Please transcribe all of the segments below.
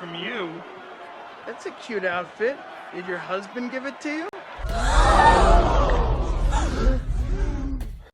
from you. That's a cute outfit. Did your husband give it to you?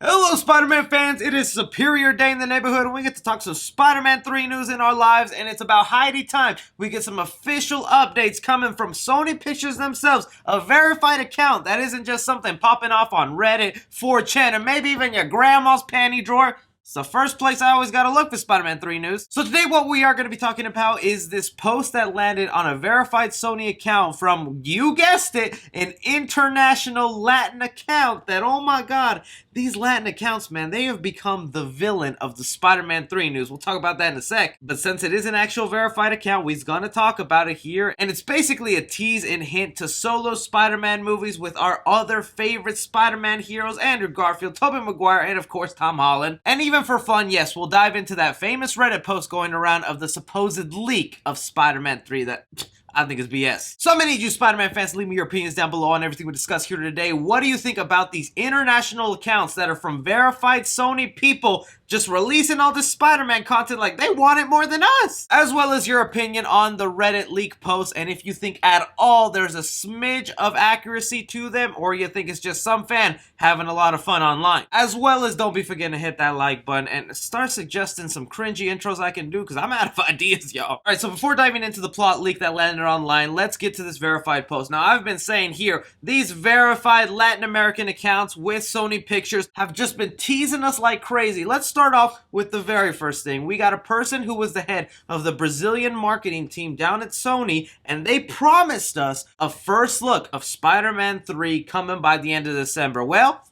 Hello Spider-Man fans, it is Superior Day in the neighborhood and we get to talk some Spider-Man 3 news in our lives, and it's about Heidi time. We get some official updates coming from Sony Pictures themselves, a verified account that isn't just something popping off on Reddit, 4chan, and maybe even your grandma's panty drawer. It's the first place I always gotta look for Spider-Man 3 news. So today what we are going to be talking about is this post that landed on a verified Sony account from, you guessed it, an international Latin account that, oh my god, these Latin accounts, man, they have become the villain of the Spider-Man 3 news. We'll talk about that in a sec. But since it is an actual verified account, we're gonna talk about it here. And it's basically a tease and hint to solo Spider-Man movies with our other favorite Spider-Man heroes, Andrew Garfield, Tobey Maguire, and of course Tom Holland. And even for fun, yes, we'll dive into that famous Reddit post going around of the supposed leak of Spider-Man 3 that I think is BS. So I'm gonna need you Spider-Man fans to leave me your opinions down below on everything we discuss here today. What do you think about these international accounts that are from verified Sony people just releasing all this Spider-Man content like they want it more than us? As well as your opinion on the Reddit leak post, and if you think at all there's a smidge of accuracy to them, or you think it's just some fan having a lot of fun online. As well as don't be forgetting to hit that like button and start suggesting some cringy intros I can do, because I'm out of ideas, y'all. Alright, so before diving into the plot leak that landed online, let's get to this verified post. Now, I've been saying here, these verified Latin American accounts with Sony Pictures have just been teasing us like crazy. Let's start off with the very first thing. We got a person who was the head of the Brazilian marketing team down at Sony, and they promised us a first look of Spider-Man 3 coming by the end of December. Well,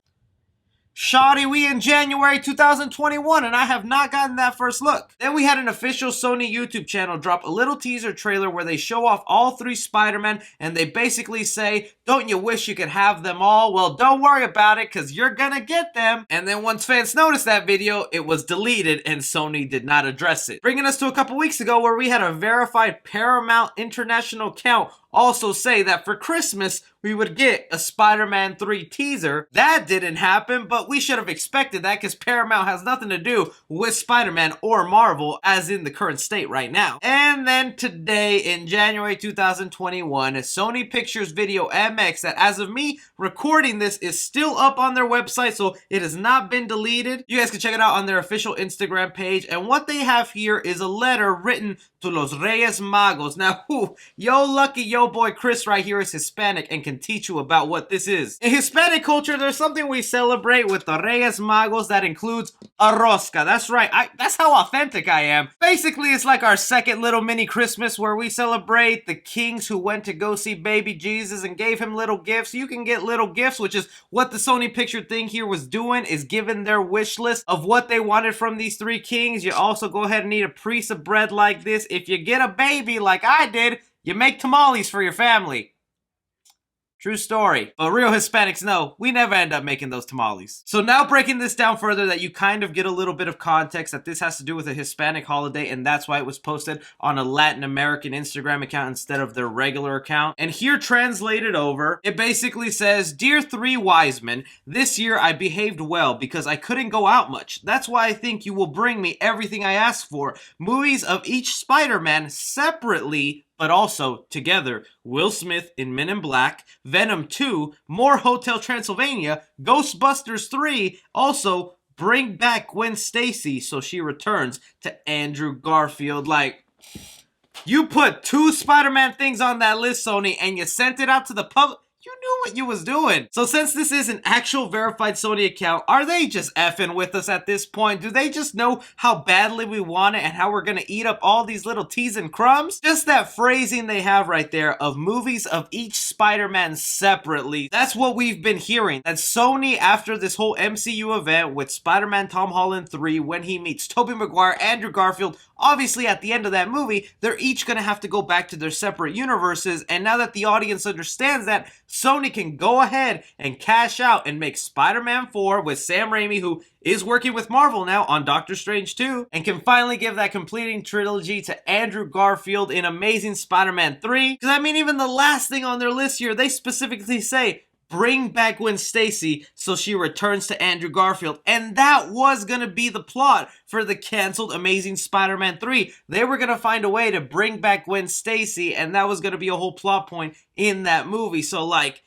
shawty, we in January 2021 and I have not gotten that first look. Then we had an official Sony YouTube channel drop a little teaser trailer where they show off all three Spider-Men and they basically say, don't you wish you could have them all? Well, don't worry about it because you're gonna get them. And then once fans noticed that video, it was deleted and Sony did not address it. Bringing us to a couple weeks ago where we had a verified Paramount International account also say that for Christmas, we would get a Spider-Man 3 teaser. That didn't happen, but we should have expected that because Paramount has nothing to do with Spider-Man or Marvel as in the current state right now. And then today in January 2021, Sony Pictures Video MX that as of me recording this is still up on their website, so it has not been deleted. You guys can check it out on their official Instagram page. And what they have here is a letter written to Los Reyes Magos. Now, yo lucky yo boy Chris right here is Hispanic and can teach you about what this is. In Hispanic culture, there's something we celebrate with the Reyes Magos that includes a rosca. That's right, that's how authentic I am. Basically, it's like our second little mini Christmas where we celebrate the kings who went to go see baby Jesus and gave him little gifts. You can get little gifts, which is what the Sony Picture thing here was doing, is giving their wish list of what they wanted from these three kings. You also go ahead and eat a piece of bread like this. If you get a baby like I did, you make tamales for your family. True story. But real Hispanics know, we never end up making those tamales. So now breaking this down further that you kind of get a little bit of context that this has to do with a Hispanic holiday and that's why it was posted on a Latin American Instagram account instead of their regular account. And here translated over, it basically says, Dear three wise men, this year I behaved well because I couldn't go out much. That's why I think you will bring me everything I asked for. Movies of each Spider-Man separately but also together. Will Smith in Men in Black, Venom 2, more Hotel Transylvania, Ghostbusters 3, also bring back Gwen Stacy so she returns to Andrew Garfield. Like, you put two Spider-Man things on that list, Sony, and you sent it out to the public. You knew what you was doing. So since this is an actual verified Sony account, are they just effing with us at this point? Do they just know how badly we want it and how we're gonna eat up all these little teas and crumbs? Just that phrasing they have right there of movies of each Spider-Man separately. That's what we've been hearing. That Sony, after this whole MCU event with Spider-Man Tom Holland 3, when he meets Tobey Maguire, Andrew Garfield, obviously at the end of that movie, they're each gonna have to go back to their separate universes. And now that the audience understands that, Sony can go ahead and cash out and make Spider-Man 4 with Sam Raimi, who is working with Marvel now on Doctor Strange 2, and can finally give that completing trilogy to Andrew Garfield in Amazing Spider-Man 3. Because I mean, even the last thing on their list here, they specifically say, bring back Gwen Stacy so she returns to Andrew Garfield. And that was gonna be the plot for the canceled Amazing Spider-Man 3. They were gonna find a way to bring back Gwen Stacy, and that was gonna be a whole plot point in that movie. So like,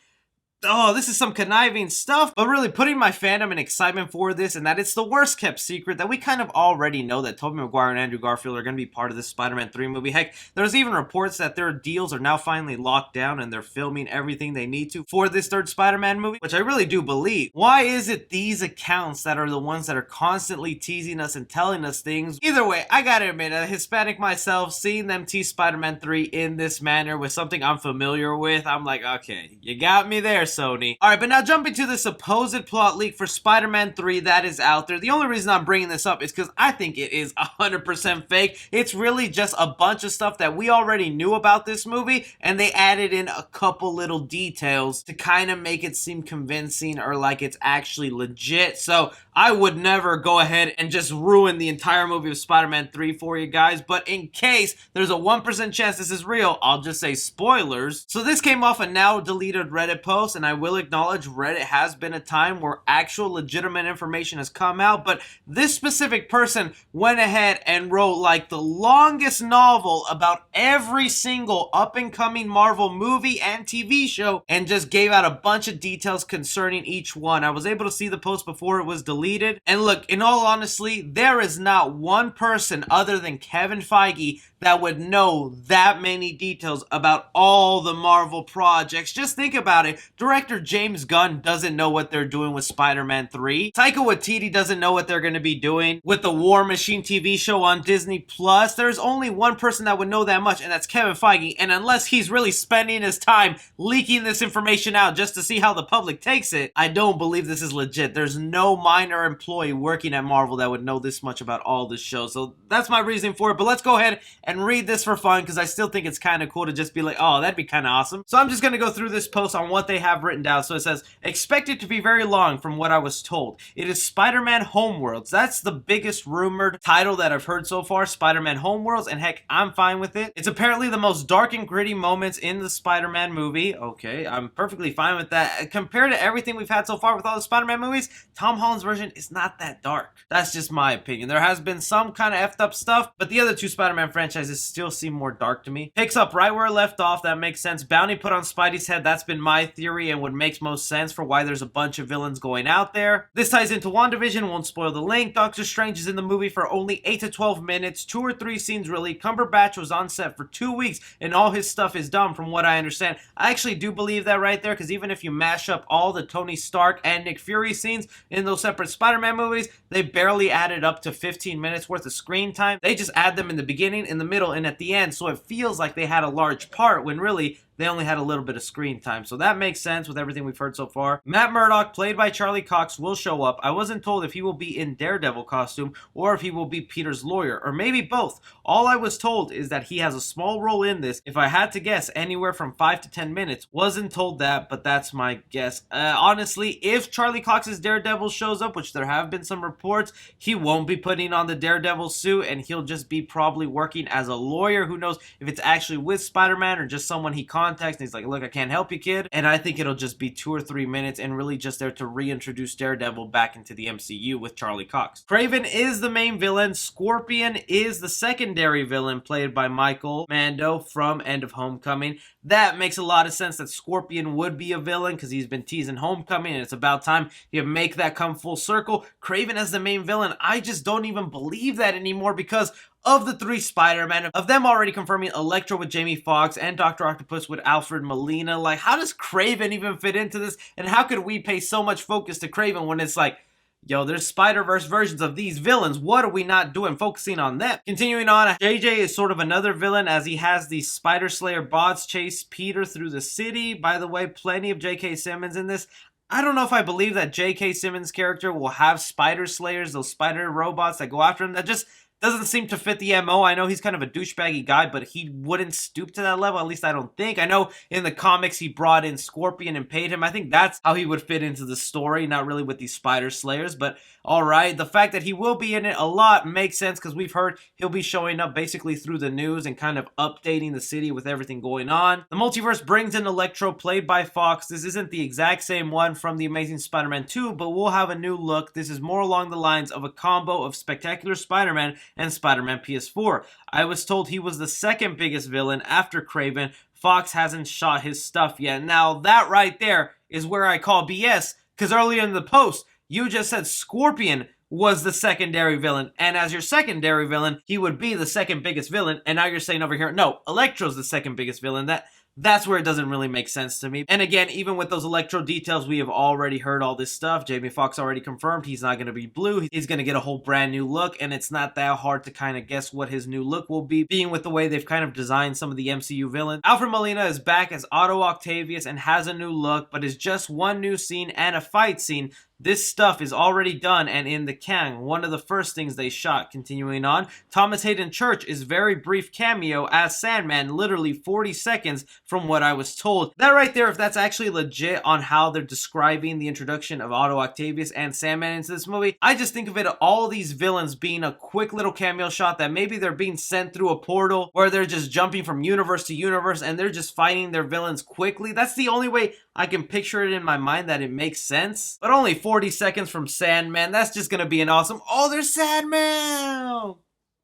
oh, this is some conniving stuff, but really putting my fandom and excitement for this, and that it's the worst kept secret that we kind of already know that Tobey Maguire and Andrew Garfield are going to be part of this Spider-Man 3 movie. Heck, there's even reports that their deals are now finally locked down and they're filming everything they need to for this third Spider-Man movie, which I really do believe. Why is it these accounts that are the ones that are constantly teasing us and telling us things? Either way, I gotta admit, a Hispanic myself, seeing them tease Spider-Man 3 in this manner with something I'm familiar with, I'm like, okay, you got me there, Sony. Alright, but now jumping to the supposed plot leak for Spider-Man 3 that is out there. The only reason I'm bringing this up is because I think it is 100% fake. It's really just a bunch of stuff that we already knew about this movie, and they added in a couple little details to kind of make it seem convincing or like it's actually legit. So I would never go ahead and just ruin the entire movie of Spider-Man 3 for you guys, but in case there's a 1% chance this is real, I'll just say spoilers. So this came off a now deleted Reddit post, and I will acknowledge Reddit has been a time where actual legitimate information has come out, but this specific person went ahead and wrote like the longest novel about every single up-and-coming Marvel movie and TV show and just gave out a bunch of details concerning each one. I was able to see the post before it was deleted, and look, in all honesty, there is not one person other than Kevin Feige that would know that many details about all the Marvel projects. Just think about it. Director James Gunn doesn't know what they're doing with Spider-Man 3. Taika Waititi doesn't know what they're going to be doing with the War Machine TV show on Disney+. There's only one person that would know that much, and that's Kevin Feige. And unless he's really spending his time leaking this information out just to see how the public takes it, I don't believe this is legit. There's no minor employee working at Marvel that would know this much about all this show. So that's my reasoning for it. But let's go ahead and read this for fun, because I still think it's kind of cool to just be like, oh, that'd be kind of awesome. So I'm just going to go through this post on what they have written down. So it says, expected to be very long from what I was told. It is Spider-Man Homeworlds. That's the biggest rumored title that I've heard so far, Spider-Man Homeworlds, and heck, I'm fine with it. It's apparently the most dark and gritty moments in the Spider-Man movie. Okay, I'm perfectly fine with that. Compared to everything we've had so far with all the Spider-Man movies, Tom Holland's version is not that dark. That's just my opinion. There has been some kind of effed up stuff, but the other two Spider-Man franchises still seem more dark to me. Picks up right where it left off. That makes sense. Bounty put on Spidey's head. That's been my theory and would make most sense for why there's a bunch of villains going out there. This ties into WandaVision. Won't spoil the link. Doctor Strange is in the movie for only 8 to 12 minutes. 2 or 3 scenes really. Cumberbatch was on set for 2 weeks and all his stuff is done from what I understand. I actually do believe that right there, because even if you mash up all the Tony Stark and Nick Fury scenes in those separate Spider-Man movies, they barely added up to 15 minutes worth of screen time. They just add them in the beginning, in the middle, and at the end, so it feels like they had a large part when really they only had a little bit of screen time. So that makes sense with everything we've heard so far. Matt Murdock, played by Charlie Cox, will show up. I wasn't told if he will be in Daredevil costume or if he will be Peter's lawyer, or maybe both. All I was told is that he has a small role in this. If I had to guess, anywhere from 5 to 10 minutes. Wasn't told that, but that's my guess. Honestly, if Charlie Cox's Daredevil shows up, which there have been some reports, he won't be putting on the Daredevil suit, and he'll just be probably working as a lawyer. Who knows if it's actually with Spider-Man or just someone he contacts and he's like, look, I can't help you, kid. And I think it'll just be 2 or 3 minutes and really just there to reintroduce Daredevil back into the MCU with Charlie Cox. Kraven is the main villain. Scorpion is the secondary villain, played by Michael Mando from End of Homecoming. That makes a lot of sense that Scorpion would be a villain because he's been teasing Homecoming, and it's about time you make that come full circle. Kraven as the main villain, I just don't even believe that anymore, because of the 3 Spider-Man, of them already confirming Electro with Jamie Foxx and Dr. Octopus with Alfred Melina, like, how does Kraven even fit into this? And how could we pay so much focus to Kraven when it's like, yo, there's Spider-Verse versions of these villains. What are we not doing focusing on them? Continuing on, JJ is sort of another villain as he has these Spider Slayer bots chase Peter through the city. By the way, plenty of J.K. Simmons in this. I don't know if I believe that J.K. Simmons' character will have Spider Slayers, those spider robots that go after him. That just doesn't seem to fit the MO. I know he's kind of a douchebaggy guy, but he wouldn't stoop to that level, at least I don't think. I know in the comics he brought in Scorpion and paid him. I think that's how he would fit into the story, not really with these spider slayers, but alright. The fact that he will be in it a lot makes sense because we've heard he'll be showing up basically through the news and kind of updating the city with everything going on. The multiverse brings in Electro, played by Foxx. This isn't the exact same one from The Amazing Spider-Man 2, but we'll have a new look. This is more along the lines of a combo of Spectacular Spider-Man and Spider-Man PS4. I was told he was the second biggest villain after Kraven. Foxx hasn't shot his stuff yet. Now that right there is where I call BS, because earlier in the post, you just said Scorpion was the secondary villain, and as your secondary villain, he would be the second biggest villain, and now you're saying over here, no, Electro's the second biggest villain. That's where it doesn't really make sense to me. And again, even with those Electro details, we have already heard all this stuff. Jamie Foxx already confirmed he's not going to be blue. He's going to get a whole brand new look, and it's not that hard to kind of guess what his new look will be, being with the way they've kind of designed some of the MCU villains. Alfred Melina is back as Otto Octavius and has a new look, but is just one new scene and a fight scene. This stuff is already done and in the can. One of the first things they shot. Continuing on, Thomas Hayden Church is very brief cameo as Sandman, literally 40 seconds from what I was told. That right there, if that's actually legit on how they're describing the introduction of Otto Octavius and Sandman into this movie, I just think of it all these villains being a quick little cameo shot that maybe they're being sent through a portal where they're just jumping from universe to universe and they're just fighting their villains quickly. That's the only way I can picture it in my mind that it makes sense. But only 40 seconds from Sandman, that's just gonna be an awesome, oh, there's Sandman!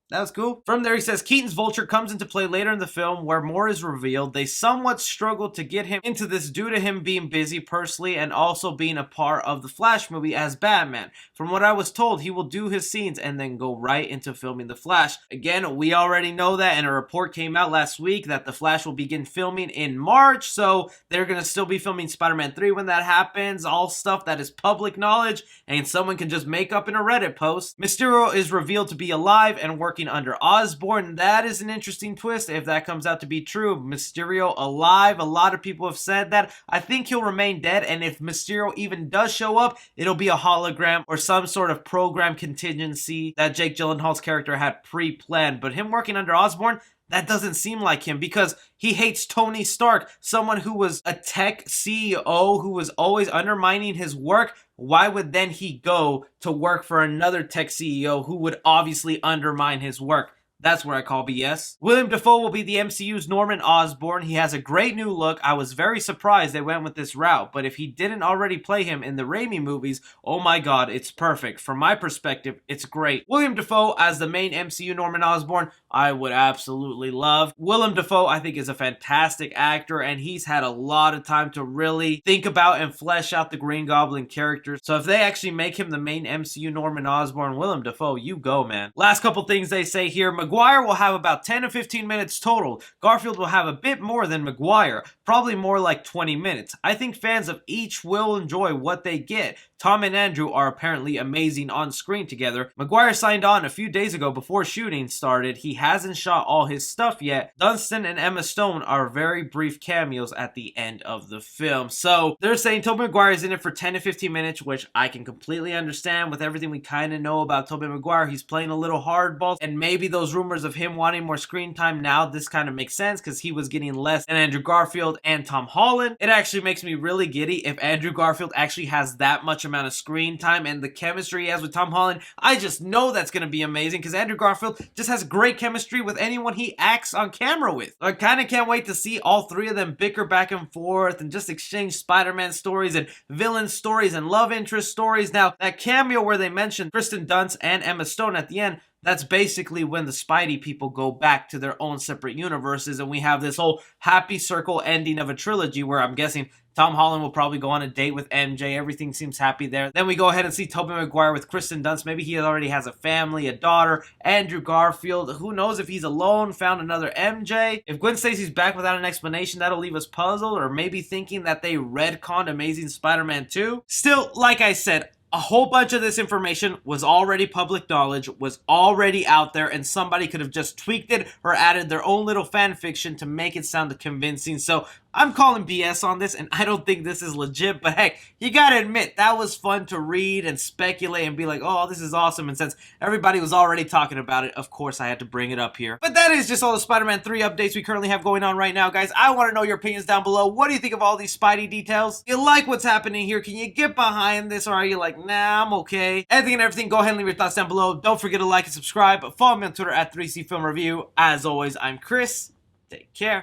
That was cool. From there, he says, Keaton's Vulture comes into play later in the film where more is revealed. They somewhat struggled to get him into this due to him being busy personally and also being a part of the Flash movie as Batman. From what I was told, he will do his scenes and then go right into filming the Flash. Again, we already know that, and a report came out last week that the Flash will begin filming in March, so they're going to still be filming Spider-Man 3 when that happens. All stuff that is public knowledge, and someone can just make up in a Reddit post. Mysterio is revealed to be alive and working under Osborn. That is an interesting twist if that comes out to be true. Mysterio alive. A lot of people have said that. I think he'll remain dead, and if Mysterio even does show up, it'll be a hologram or some sort of program contingency that Jake Gyllenhaal's character had pre-planned. But him working under Osborn, that doesn't seem like him because he hates Tony Stark, someone who was a tech CEO who was always undermining his work. Why would then he go to work for another tech CEO who would obviously undermine his work? That's where I call BS. Willem Dafoe will be the MCU's Norman Osborn. He has a great new look. I was very surprised they went with this route, but if he didn't already play him in the Raimi movies, oh my god, it's perfect. From my perspective, it's great. Willem Dafoe as the main MCU Norman Osborn, I would absolutely love. Willem Dafoe, I think, is a fantastic actor, and he's had a lot of time to really think about and flesh out the Green Goblin character. So if they actually make him the main MCU Norman Osborn, Willem Dafoe, you go, man. Last couple things they say here. Maguire will have about 10 to 15 minutes total. Garfield will have a bit more than Maguire, probably more like 20 minutes. I think fans of each will enjoy what they get. Tom and Andrew are apparently amazing on screen together. Maguire signed on a few days ago before shooting started. He hasn't shot all his stuff yet. Dunstan and Emma Stone are very brief cameos at the end of the film. So they're saying Tobey Maguire is in it for 10 to 15 minutes, which I can completely understand with everything we kind of know about Tobey Maguire. He's playing a little hardball, and maybe those rumors of him wanting more screen time now, this kind of makes sense because he was getting less than Andrew Garfield and Tom Holland. It actually makes me really giddy if Andrew Garfield actually has that much amount of screen time and the chemistry he has with Tom Holland. I just know that's going to be amazing because Andrew Garfield just has great chemistry with anyone he acts on camera with. I kind of can't wait to see all three of them bicker back and forth and just exchange Spider-Man stories and villain stories and love interest stories. Now, that cameo where they mentioned Kristen Dunst and Emma Stone at the end, that's basically when the Spidey people go back to their own separate universes, and we have this whole happy circle ending of a trilogy where I'm guessing Tom Holland will probably go on a date with MJ. Everything seems happy there. Then we go ahead and see Tobey Maguire with Kristen Dunst. Maybe he already has a family, a daughter. Andrew Garfield, who knows if he's alone, found another MJ. If Gwen Stacy's back without an explanation, that'll leave us puzzled, or maybe thinking that they retconned Amazing Spider-Man 2. Still, like I said, a whole bunch of this information was already public knowledge, was already out there, and somebody could have just tweaked it or added their own little fan fiction to make it sound convincing. So I'm calling BS on this, and I don't think this is legit, but hey, you gotta admit, that was fun to read and speculate and be like, oh, this is awesome, and since everybody was already talking about it, of course I had to bring it up here. But that is just all the Spider-Man 3 updates we currently have going on right now, guys. I want to know your opinions down below. What do you think of all these Spidey details? You like what's happening here? Can you get behind this, or are you like, nah, I'm okay? Anything and everything, go ahead and leave your thoughts down below. Don't forget to like and subscribe. Follow me on Twitter at 3C Film Review. As always, I'm Chris. Take care.